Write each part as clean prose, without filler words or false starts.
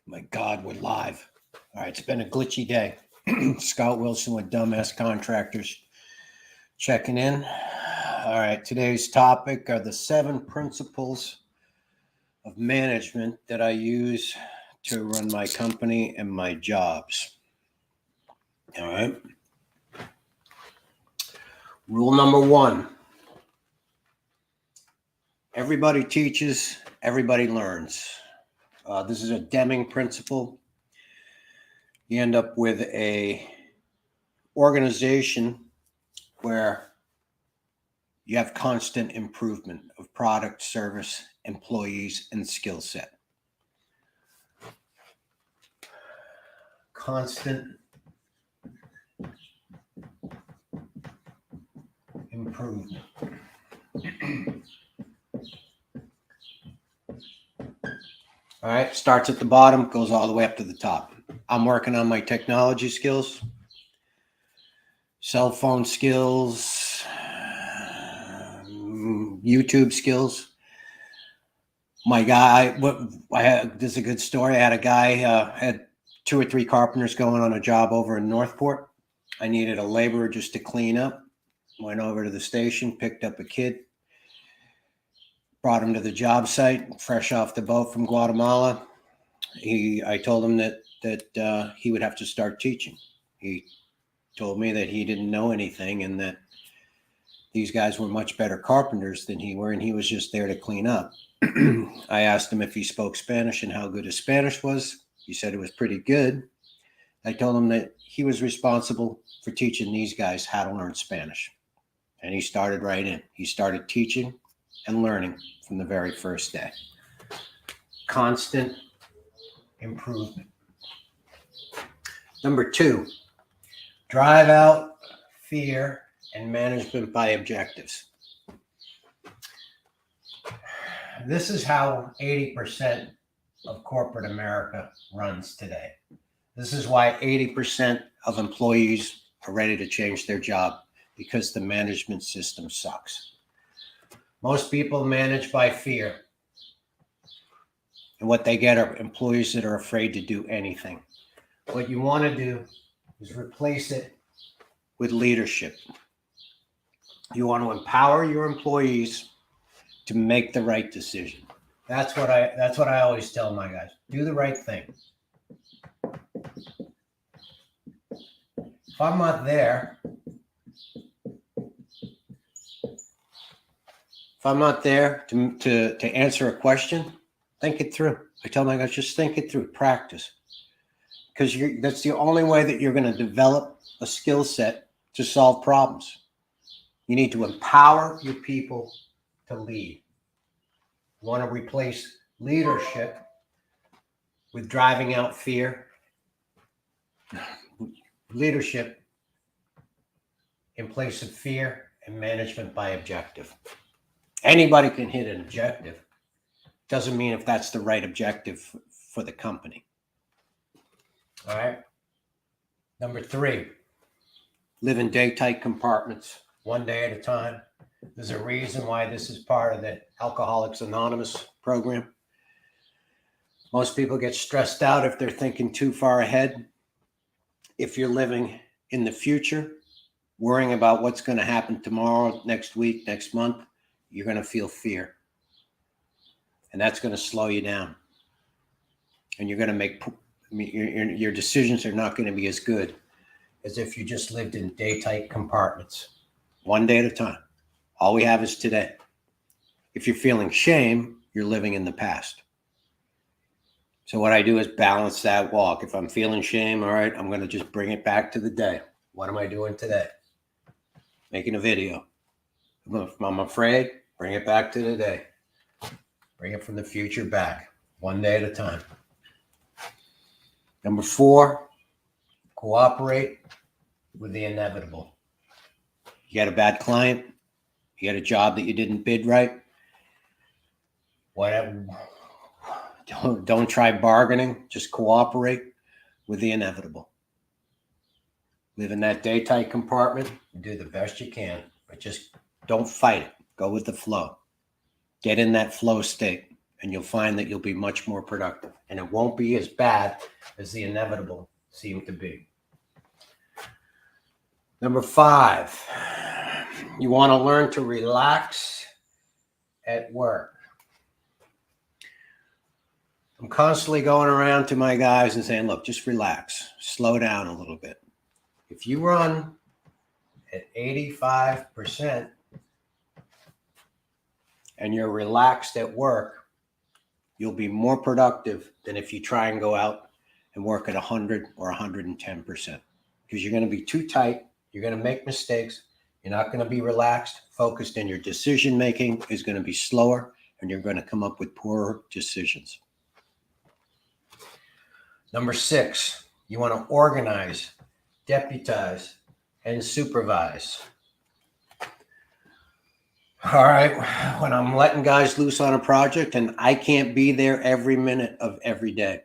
My God, we're live. All right, it's been a glitchy day. Scott Wilson with Dumbass Contractors checking in. All right, today's topic are the 7 principles of management that I use to run my company and my jobs. All right. Rule number 1. Everybody teaches, everybody learns. This is a Deming principle. You end up with a organization where you have constant improvement of product, service, employees, and skill set. Constant improvement. All right, starts at the bottom, goes all the way up to the top. I'm working on my technology skills, cell phone skills, YouTube skills. My guy, this is a good story. I had a guy, had 2 or 3 carpenters going on a job over in Northport. I needed a laborer just to clean up. Went over to the station, picked up a kid, brought him to the job site, fresh off the boat from Guatemala. I told him that he would have to start teaching. He told me that he didn't know anything and that these guys were much better carpenters than he were, and he was just there to clean up. I asked him if he spoke Spanish and how good his Spanish was. He said it was pretty good. I told him that he was responsible for teaching these guys how to learn Spanish. And he started right in. He started teaching and learning from the very first day. Constant improvement. Number 2, drive out fear and management by objectives. This is how 80% of corporate America runs today. This is why 80% of employees are ready to change their job, because the management system sucks. Most people manage by fear. And what they get are employees that are afraid to do anything. What you want to do is replace it with leadership. You want to empower your employees to make the right decision. That's what I always tell my guys. Do the right thing. If I'm not there to answer a question, think it through. I tell my guys, just think it through, practice. Because that's the only way that you're going to develop a skill set to solve problems. You need to empower your people to lead. You want to replace leadership with driving out fear. Leadership in place of fear, and management by objective. Anybody can hit an objective. Doesn't mean if that's the right objective for the company. All right. Number 3, live in day-tight compartments, one day at a time. There's a reason why this is part of the Alcoholics Anonymous program. Most people get stressed out if they're thinking too far ahead. If you're living in the future, worrying about what's going to happen tomorrow, next week, next month, you're going to feel fear. And that's going to slow you down. And you're going to your decisions are not going to be as good as if you just lived in day-tight compartments, one day at a time. All we have is today. If you're feeling shame, you're living in the past. So what I do is balance that walk. If I'm feeling shame, all right, I'm going to just bring it back to the day. What am I doing today? Making a video. If I'm afraid, bring it back to the day. Bring it from the future back, one day at a time. Number 4, cooperate with the inevitable. You got a bad client, you got a job that you didn't bid right. Whatever. Don't try bargaining, just cooperate with the inevitable. Live in that day-tight compartment and do the best you can, but just don't fight it. Go with the flow. Get in that flow state and you'll find that you'll be much more productive, and it won't be as bad as the inevitable seem to be. Number 5, you want to learn to relax at work. I'm constantly going around to my guys and saying, look, just relax, slow down a little bit. If you run at 85% and you're relaxed at work, you'll be more productive than if you try and go out and work at 100 or 110%, because you're going to be too tight. You're going to make mistakes. You're not going to be relaxed, focused, and your decision making is going to be slower, and you're going to come up with poorer decisions. Number 6, you want to organize, deputize, and supervise. All right, when I'm letting guys loose on a project and I can't be there every minute of every day,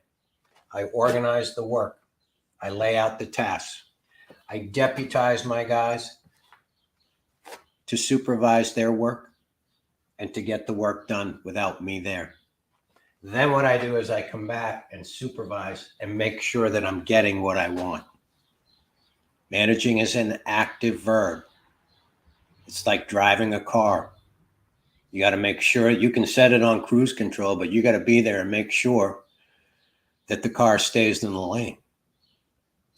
I organize the work. I lay out the tasks. I deputize my guys to supervise their work and to get the work done without me there. Then what I do is I come back and supervise and make sure that I'm getting what I want. Managing is an active verb. It's like driving a car. You got to make sure you can set it on cruise control, but you got to be there and make sure that the car stays in the lane.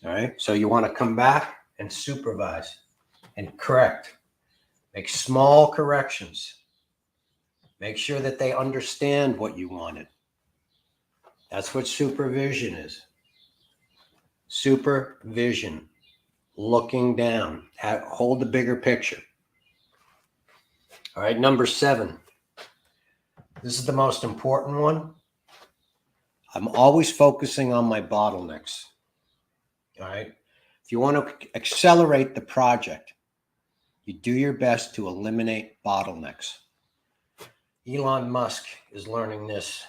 All right. So you want to come back and supervise and correct. Make small corrections. Make sure that they understand what you wanted. That's what supervision is. Supervision. Looking down. Hold the bigger picture. All right, number 7. This is the most important one. I'm always focusing on my bottlenecks. All right. If you want to accelerate the project, you do your best to eliminate bottlenecks. Elon Musk is learning this.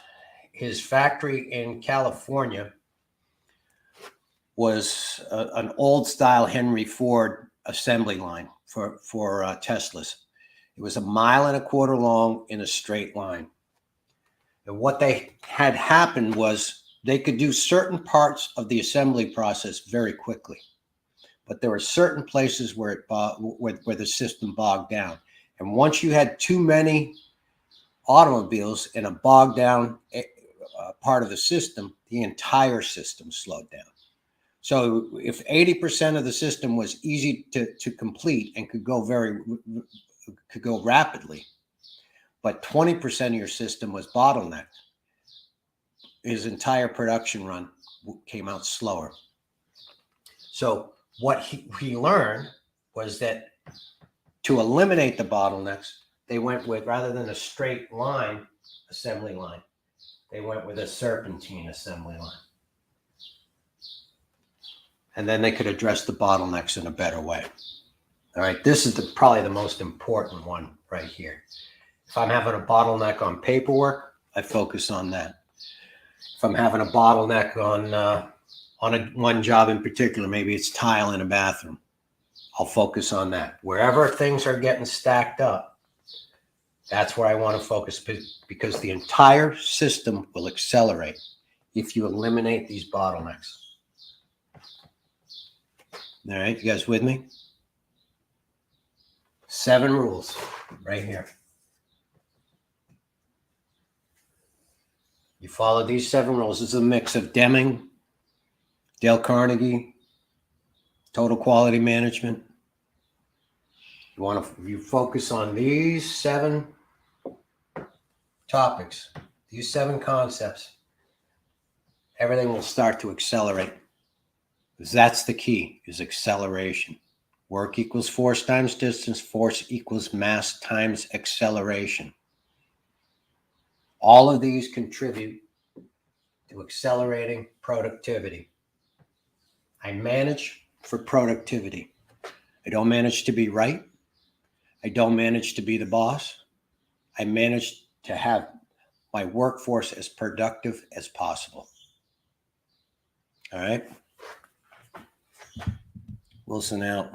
His factory in California was an old style Henry Ford assembly line for Teslas. It was 1.25 miles long in a straight line. And what they had happened was they could do certain parts of the assembly process very quickly, but there were certain places where where the system bogged down. And once you had too many automobiles in a bogged down part of the system, the entire system slowed down. So if 80% of the system was easy to complete and could go rapidly, but 20% of your system was bottlenecked, his entire production run came out slower. So what he learned was that to eliminate the bottlenecks, they went with, rather than a straight line assembly line, they went with a serpentine assembly line. And then they could address the bottlenecks in a better way. All right, this is probably the most important one right here. If I'm having a bottleneck on paperwork, I focus on that. If I'm having a bottleneck on one job in particular, maybe it's tile in a bathroom, I'll focus on that. Wherever things are getting stacked up, that's where I want to focus, because the entire system will accelerate if you eliminate these bottlenecks. All right, you guys with me? 7 rules right here. You follow these 7 rules. This is a mix of Deming, Dale Carnegie, total quality management. You focus on these 7 topics, these 7 concepts, everything will start to accelerate. Because that's the key, is acceleration. Work equals force times distance. Force equals mass times acceleration. All of these contribute to accelerating productivity. I manage for productivity. I don't manage to be right. I don't manage to be the boss. I manage to have my workforce as productive as possible. All right. Wilson out.